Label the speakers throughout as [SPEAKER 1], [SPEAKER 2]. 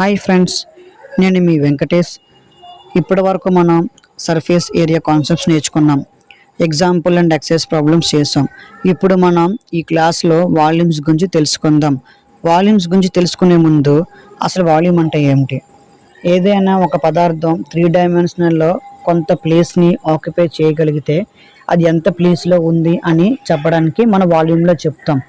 [SPEAKER 1] Hi friends, నేను మీ వెంకటేష్. ఇప్పటి వరకు మనం సర్ఫేస్ ఏరియా కాన్సెప్ట్స్ నేర్చుకున్నాం. ఎగ్జాంపుల్ అండ్ ఎక్సైజ్ ప్రాబ్లమ్స్ చేసాం. ఇప్పుడు మనం ఈ క్లాస్లో వాల్యూమ్స్ గురించి తెలుసుకుందాం. వాల్యూమ్స్ గురించి తెలుసుకునే ముందు అసలు వాల్యూమ్ అంటే ఏమిటి? ఏదైనా ఒక పదార్థం 3 డైమెన్షనల్లో కొంత ప్లేస్ని ఆక్యుపై చేయగలిగితే అది ఎంత ప్లేస్లో ఉంది అని చెప్పడానికి మన వాల్యూమ్లో చెప్తాం.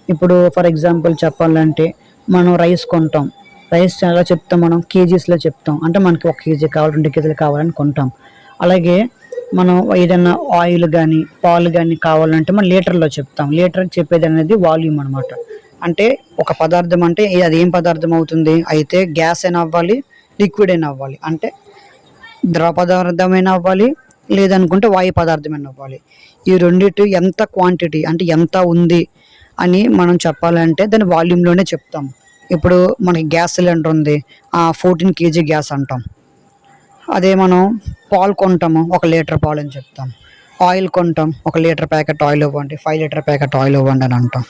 [SPEAKER 1] ఇప్పుడు ఫర్ ఎగ్జాంపుల్ చెప్పాలంటే మనం రైస్ కొంటాం. రైస్ ఎలా చెప్తాం? మనం కేజీస్లో చెప్తాం. అంటే మనకి 1 కేజీ కావాలి, 2 కేజీలు కావాలని కొంటాం. అలాగే మనం ఏదైనా ఆయిల్ కానీ పాలు కానీ కావాలంటే మనం లీటర్లో చెప్తాం. లీటర్కి చెప్పేది అనేది వాల్యూమ్ అనమాట. అంటే ఒక పదార్థం అంటే అది ఏం పదార్థం అవుతుంది? అయితే గ్యాస్ అయినా అవ్వాలి, లిక్విడ్ అయినా అవ్వాలి. అంటే ద్రవ పదార్థమైనా అవ్వాలి, లేదనుకుంటే వాయు పదార్థమైనా అవ్వాలి. ఈ రెండిటి ఎంత క్వాంటిటీ అంటే ఎంత ఉంది అని మనం చెప్పాలంటే దాన్ని వాల్యూమ్లోనే చెప్తాం. ఇప్పుడు మనకి గ్యాస్ సిలిండర్ ఉంది, 14 కేజీ గ్యాస్ అంటాం. అదే మనం పాలు కొంటాము, 1 లీటర్ పాలు అని చెప్తాం. ఆయిల్ కొంటాం, 1 లీటర్ ప్యాకెట్ ఆయిల్ ఇవ్వండి, 5 లీటర్ ప్యాకెట్ ఆయిల్ ఇవ్వండి అని అంటాం.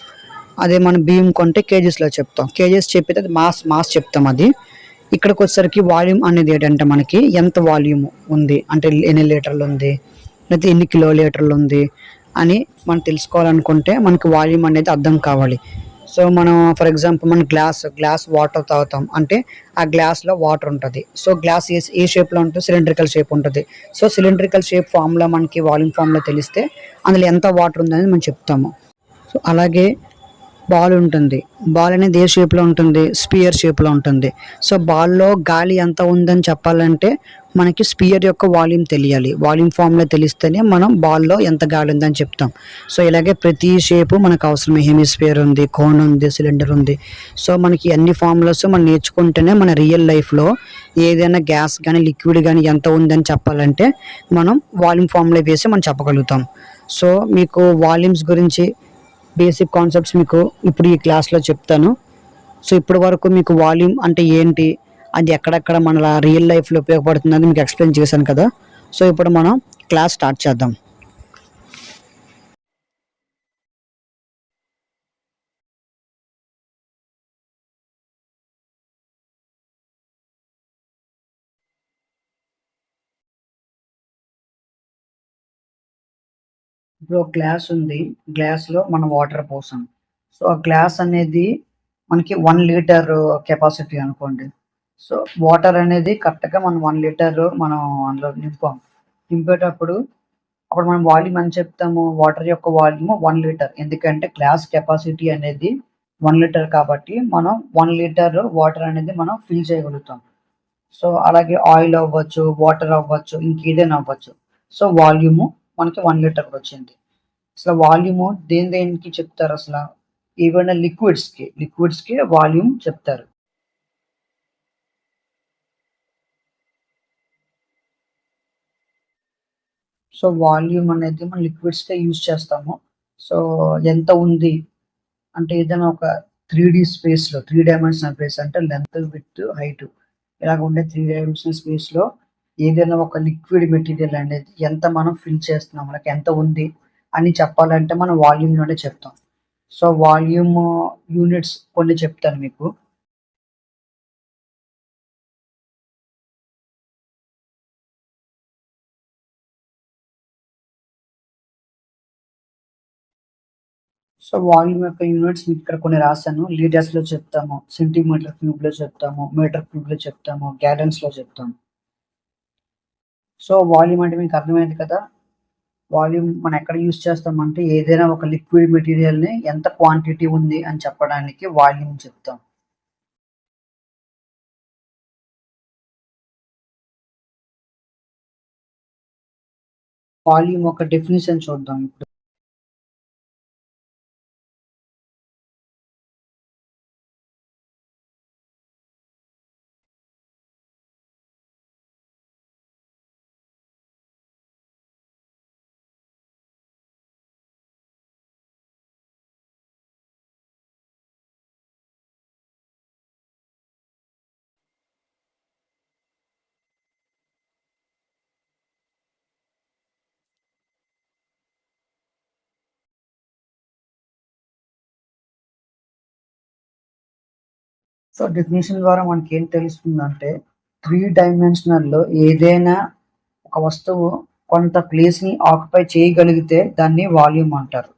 [SPEAKER 1] అదే మనం బియ్యం కొంటే కేజీస్లో చెప్తాం. కేజీస్ చెప్పితే అది మాస్ చెప్తాం. అది ఇక్కడికి వచ్చేసరికి వాల్యూమ్ అనేది ఏంటంటే మనకి ఎంత వాల్యూమ్ ఉంది అంటే ఎన్ని లీటర్లు ఉంది, లేకపోతే ఎన్ని కిలో లీటర్లు ఉంది అని మనం తెలుసుకోవాలనుకుంటే మనకి వాల్యూమ్ అనేది అర్థం కావాలి. సో మనం ఫర్ ఎగ్జాంపుల్ మనం గ్లాస్ వాటర్ తాగుతాం అంటే ఆ గ్లాస్లో వాటర్ ఉంటుంది. సో గ్లాస్ ఏ షేప్లో ఉంటుంది? సిలిండ్రికల్ షేప్ ఉంటుంది. సో సిలిండ్రికల్ షేప్ ఫామ్లో మనకి వాల్యూమ్ ఫామ్లో తెలిస్తే అందులో ఎంత వాటర్ ఉందనేది మనం చెప్తాము. సో అలాగే బాల్ ఉంటుంది. బాల్ అనేది ఏ షేప్లో ఉంటుంది? స్పియర్ షేప్లో ఉంటుంది. సో బాల్లో గాలి ఎంత ఉందని చెప్పాలంటే మనకి స్పియర్ యొక్క వాల్యూమ్ తెలియాలి. వాల్యూమ్ ఫామ్లో తెలిస్తేనే మనం బాల్లో ఎంత గాలి ఉందని చెప్తాం. సో ఇలాగే ప్రతి షేపు మనకు అవసరమే. హెమిస్పియర్ ఉంది, కోన్ ఉంది, సిలిండర్ ఉంది. సో మనకి అన్ని ఫార్ములాస్ మనం నేర్చుకుంటేనే మన రియల్ లైఫ్లో ఏదైనా గ్యాస్ కానీ లిక్విడ్ కానీ ఎంత ఉందని చెప్పాలంటే మనం వాల్యూమ్ ఫామ్లో వేసి మనం చెప్పగలుగుతాం. సో మీకు వాల్యూమ్స్ గురించి బేసిక్ కాన్సెప్ట్స్ మీకు ఇప్పుడు ఈ క్లాస్లో చెప్తాను. సో ఇప్పటి వరకు మీకు వాల్యూమ్ అంటే ఏంటి, అది ఎక్కడెక్కడ మన రియల్ లైఫ్లో ఉపయోగపడుతుందని మీకు ఎక్స్ప్లెయిన్ చేశాను కదా. సో ఇప్పుడు మనం క్లాస్ స్టార్ట్ చేద్దాం. ఇప్పుడు ఒక గ్లాస్ ఉంది. గ్లాస్లో మనం వాటర్ పోసాం. సో ఆ గ్లాస్ అనేది మనకి 1 లీటర్ కెపాసిటీ అనుకోండి. సో వాటర్ అనేది కరెక్ట్గా మనం 1 లీటర్ మనం అందులో నింపాం. నింపేటప్పుడు అప్పుడు మనం వాల్యూమ్ అని చెప్తాము. వాటర్ యొక్క వాల్యూమ్ 1 లీటర్. ఎందుకంటే గ్లాస్ కెపాసిటీ అనేది 1 లీటర్ కాబట్టి మనం 1 లీటర్ వాటర్ అనేది మనం ఫిల్ చేయగలుగుతాం. సో అలాగే ఆయిల్ అవ్వచ్చు, వాటర్ అవ్వచ్చు, ఇంకేదైనా అవ్వచ్చు. సో వాల్యూము మనకి 1 లీటర్ వచ్చింది. అసలు వాల్యూము దేనికి చెప్తారు అసలు? ఏవైనా లిక్విడ్స్కి వాల్యూమ్ చెప్తారు. సో వాల్యూమ్ అనేది మనం లిక్విడ్స్కే యూజ్ చేస్తాము. సో ఎంత ఉంది అంటే ఏదైనా ఒక 3D స్పేస్లో 3 డైమెన్షనల్ స్పేస్ అంటే లెంత్, విడ్త్, హైట్ ఇలాగ ఉండే 3 డైమెన్షనల్ స్పేస్లో ఏదైనా ఒక లిక్విడ్ మెటీరియల్ అనేది ఎంత మనం ఫిల్ చేస్తున్నాం, మనకి ఎంత ఉంది అని చెప్పాలంటే మనం వాల్యూమ్లోనే చెప్తాం. సో వాల్యూమ్ యూనిట్స్ కొన్ని చెప్తాను మీకు. సో వాల్యూమ్ యొక్క యూనిట్స్ మీకు ఇక్కడ కొన్ని రాశాను. లీటర్స్లో చెప్తాము, సెంటీమీటర్ క్యూబ్లో చెప్తాము, మీటర్ క్యూబ్లో చెప్తాము, గ్యాలన్స్లో చెప్తాము. సో వాల్యూమ్ అంటే మీకు అర్థమైంది కదా. వాల్యూమ్ మనం ఎక్కడ యూజ్ చేస్తామంటే ఏదైనా ఒక లిక్విడ్ మెటీరియల్ని ఎంత క్వాంటిటీ ఉంది అని చెప్పడానికి వాల్యూమ్ చెప్తాం. వాల్యూమ్ ఒక డెఫినిషన్ చూద్దాం ఇప్పుడు. సో డెఫినేషన్ ద్వారా మనకి ఏం తెలుస్తుందంటే 3 డైమెన్షనల్లో ఏదైనా ఒక వస్తువు కొంత ప్లేస్ని ఆక్యుపై చేయగలిగితే దాన్ని వాల్యూమ్ అంటారు.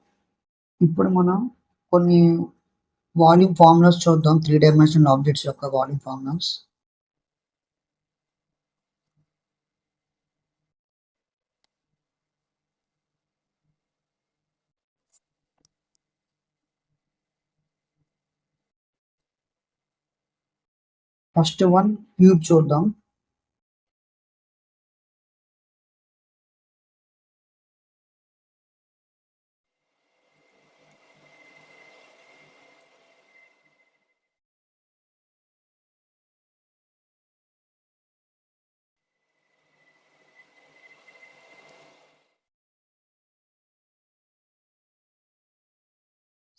[SPEAKER 1] ఇప్పుడు మనం కొన్ని వాల్యూమ్ ఫార్ములాస్ చూద్దాం. 3 డైమెన్షనల్ ఆబ్జెక్ట్స్ యొక్క volume formulas. First one cube చూద్దాం.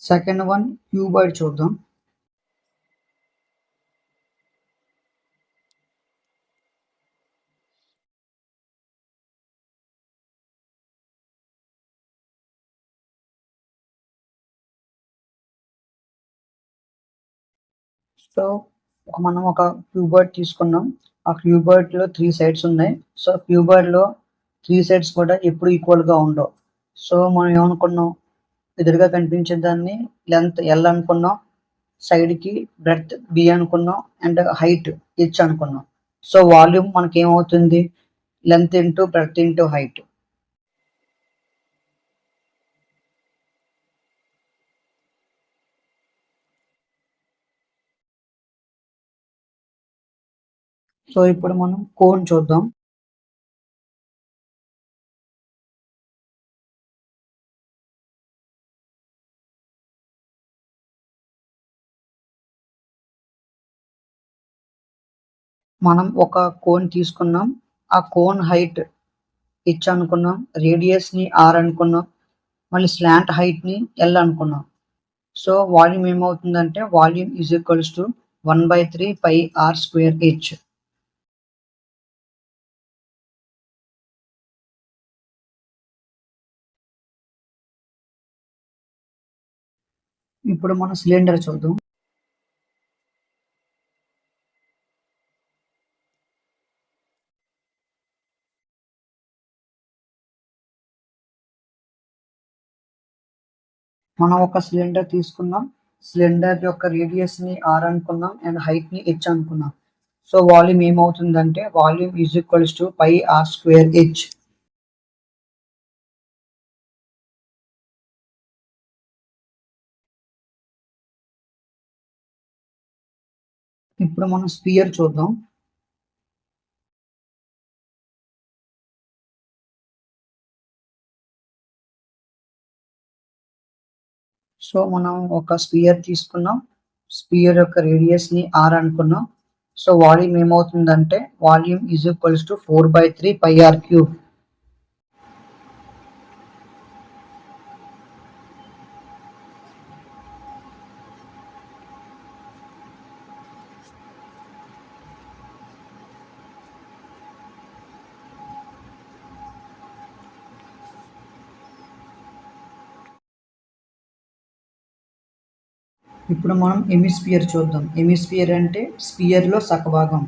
[SPEAKER 1] సెకండ్ వన్ క్యూబాయిడ్ చూద్దాం. సో మనం ఒక క్యూబాయిడ్ తీసుకున్నాం. ఆ క్యూబాయిడ్ లో 3 సైడ్స్ ఉన్నాయి. సో క్యూబాయిడ్ లో 3 సైడ్స్ కూడా ఎప్పుడు ఈక్వల్ గా ఉండవు. సో మనం ఏమనుకున్నాం, ఎదురుగా కనిపించే దాన్ని లెంత్ ఎల్ అనుకున్నాం, సైడ్ కి బ్రెడ్త్ బి అనుకున్నాం, అండ్ హైట్ హెచ్ అనుకున్నాం. సో వాల్యూమ్ మనకి ఏమవుతుంది, length into breadth into height. So ఇప్పుడు మనం కోన్ చూద్దాం. మనం ఒక కోన్ తీసుకున్నాం. ఆ కోన్ హైట్ హెచ్ అనుకున్నాం, రేడియస్ ని ఆర్ అనుకున్నాం, మళ్ళీ స్లాంట్ హైట్ ని ఎల్ అనుకున్నాం. సో వాల్యూమ్ ఏమవుతుందంటే volume is equals to 1/3 pi R square H. ఇప్పుడు మనం సిలిండర్ చూద్దాం. మనం ఒక సిలిండర్ తీసుకున్నాం. సిలిండర్ యొక్క రేడియస్ ని ఆర్ అనుకున్నాం అండ్ హైట్ ని హెచ్ అనుకున్నాం. సో వాల్యూమ్ ఏమవుతుందంటే volume is equals to pi R square H. ఇప్పుడు మనం స్పియర్ చూద్దాం. సో మనం ఒక స్పియర్ తీసుకున్నాం. స్పియర్ యొక్క రేడియస్ ని ఆర్ అనుకున్నాం. సో వాల్యూమ్ ఏమవుతుందంటే volume is equals to 4/3 pi R cube. ఇప్పుడు మనం ఎమిస్పియర్ చూద్దాం. ఎమిస్పియర్ అంటే స్పియర్ లో సగభాగం.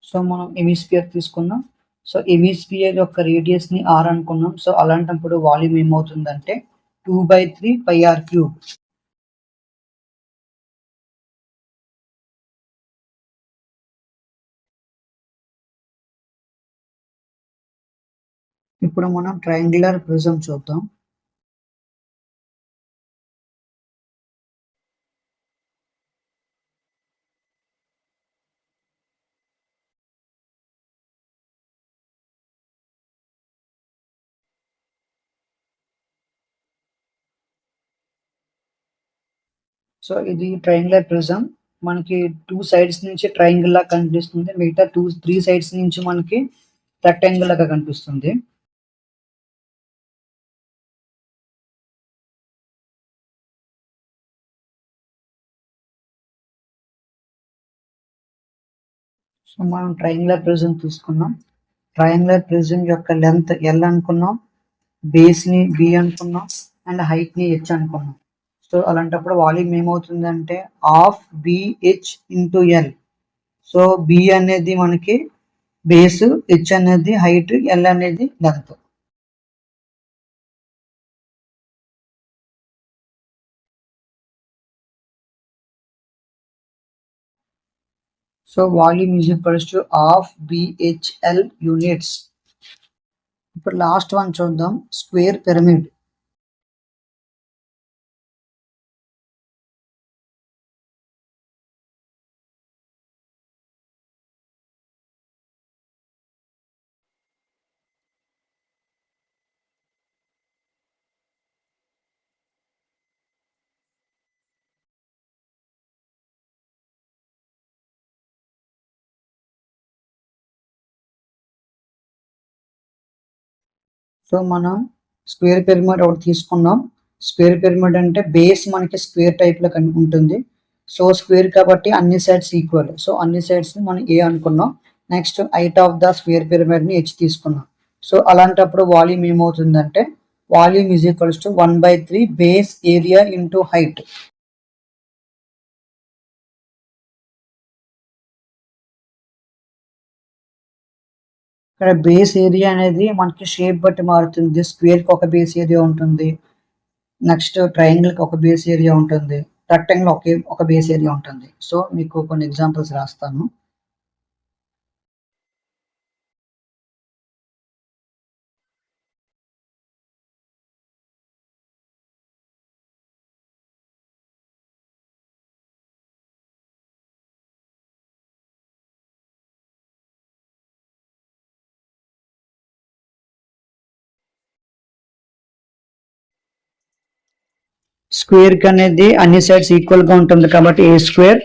[SPEAKER 1] సో మనం ఎమిస్పియర్ తీసుకున్నాం. సో ఎమిస్పియర్ యొక్క రేడియస్ ని ఆర్ అనుకున్నాం. సో అలాంటప్పుడు వాల్యూమ్ ఏమవుతుందంటే 2/3 పై ఆర్ క్యూబ్. ఇప్పుడు మనం ట్రయాంగులర్ ప్రిజం చూద్దాం. సో ఇది ట్రయాంగులర్ ప్రిజం. మనకి 2 సైడ్స్ నుంచి ట్రయాంగిల్ లా కనిపిస్తుంది. మిగతా 3 సైడ్స్ నుంచి మనకి రెక్టాంగిల్ లాగా కనిపిస్తుంది. సో మనం ట్రయాంగులర్ ప్రిజం తీసుకున్నాం. ట్రయాంగులర్ ప్రిజం యొక్క లెంత్ L అనుకున్నాం, బేస్ని B అనుకున్నాం అండ్ హైట్ని H అనుకున్నాం. సో అలాంటప్పుడు వాల్యూమ్ ఏమవుతుందంటే half BH into L. So B అనేది మనకి బేస్, H అనేది హైట్, L అనేది length. So volume is equals to half BHL units. ఇప్పుడు లాస్ట్ వన్ చూద్దాం, స్క్వేర్ పిరమిడ్. సో మనం స్క్వేర్ పిరమిడ్ ఒకటి తీసుకున్నాం. స్క్వేర్ పిరమిడ్ అంటే బేస్ మనకి స్క్వేర్ టైప్లో ఉంటుంది. సో స్క్వేర్ కాబట్టి అన్ని సైడ్స్ ఈక్వల్. సో అన్ని సైడ్స్ని మనం ఏ అనుకున్నాం. Next height of the square పిరమిడ్ని H తీసుకున్నాం. సో అలాంటప్పుడు వాల్యూమ్ ఏమవుతుందంటే volume is equals to 1/3 base area into height. ఇక్కడ బేస్ ఏరియా అనేది మనకి షేప్ బట్టి మారుతుంది. స్క్వేర్కి ఒక బేస్ ఏరియా ఉంటుంది, నెక్స్ట్ ట్రయాంగిల్కి ఒక బేస్ ఏరియా ఉంటుంది, రెక్టాంగిల్ ఒక బేస్ ఏరియా ఉంటుంది. సో మీకు కొన్ని ఎగ్జాంపుల్స్ రాస్తాను. స్క్వేర్ కి అనేది అన్ని సైడ్స్ ఈక్వల్ గా ఉంటుంది కాబట్టి ఏ స్క్వేర్.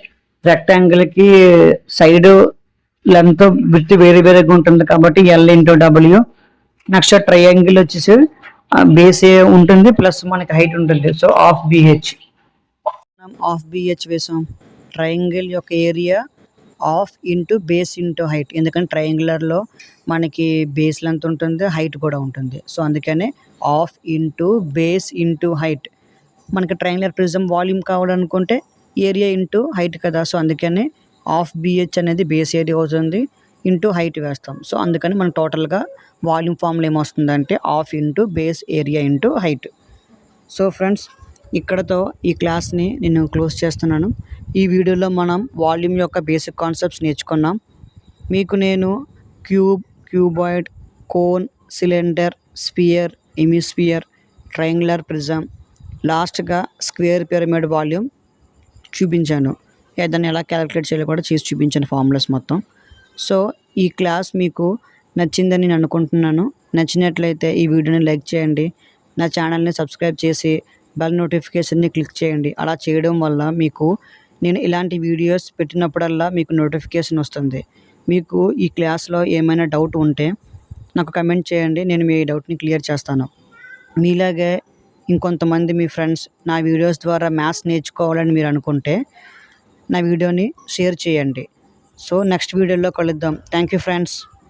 [SPEAKER 1] రెక్టాంగిల్ కి సైడ్ లెంత్ విత్ వేరే వేరేగా ఉంటుంది కాబట్టి L into W. Next triangle వచ్చేసి బేస్ ఉంటుంది ప్లస్ మనకి హైట్ ఉంటుంది. So half BH. Half BH వేసాం. ట్రయాంగిల్ యొక్క area half into base into height. ఎందుకంటే ట్రయాంగులర్లో మనకి బేస్ లెంత్ ఉంటుంది, హైట్ కూడా ఉంటుంది. సో అందుకనే half into base into height. మనకి ట్రయాంగులర్ ప్రిజం వాల్యూమ్ కావాలనుకుంటే ఏరియా ఇంటూ హైట్ కదా. సో అందుకని హాఫ్ BH అనేది బేస్ ఏరియా అవుతుంది, ఇంటూ హైట్ వేస్తాం. సో అందుకని మనకు టోటల్గా వాల్యూమ్ ఫార్ములా ఏమొస్తుందంటే half into base area into height. So friends, ఇక్కడతో ఈ క్లాస్ని నేను క్లోజ్ చేస్తున్నాను. ఈ వీడియోలో మనం వాల్యూమ్ యొక్క బేసిక్ కాన్సెప్ట్స్ నేర్చుకున్నాం. మీకు నేను cuboid, cone, cylinder, sphere, hemisphere, triangular prism, లాస్ట్గా స్క్వేర్ పిరమిడ్ వాల్యూమ్ చూపించాను. దాన్ని ఎలా క్యాలిక్యులేట్ చేయాలో కూడా చేసి చూపించాను ఫార్ములాస్ మొత్తం. సో ఈ క్లాస్ మీకు నచ్చిందని నేను అనుకుంటున్నాను. నచ్చినట్లయితే ఈ వీడియోని లైక్ చేయండి, నా ఛానల్ని సబ్స్క్రైబ్ చేసి బెల్ నోటిఫికేషన్ని క్లిక్ చేయండి. అలా చేయడం వల్ల మీకు నేను ఇలాంటి వీడియోస్ పెట్టినప్పుడల్లా మీకు నోటిఫికేషన్ వస్తుంది. మీకు ఈ క్లాస్లో ఏమైనా డౌట్ ఉంటే నాకు కమెంట్ చేయండి, నేను మీ డౌట్ని క్లియర్ చేస్తాను. మీలాగే ఇంకొంతమంది మీ ఫ్రెండ్స్ నా వీడియోస్ ద్వారా మ్యాథ్స్ నేర్చుకోవాలని మీరు అనుకుంటే నా వీడియోని షేర్ చేయండి. సో నెక్స్ట్ వీడియోలో కలుద్దాం. Thank you friends.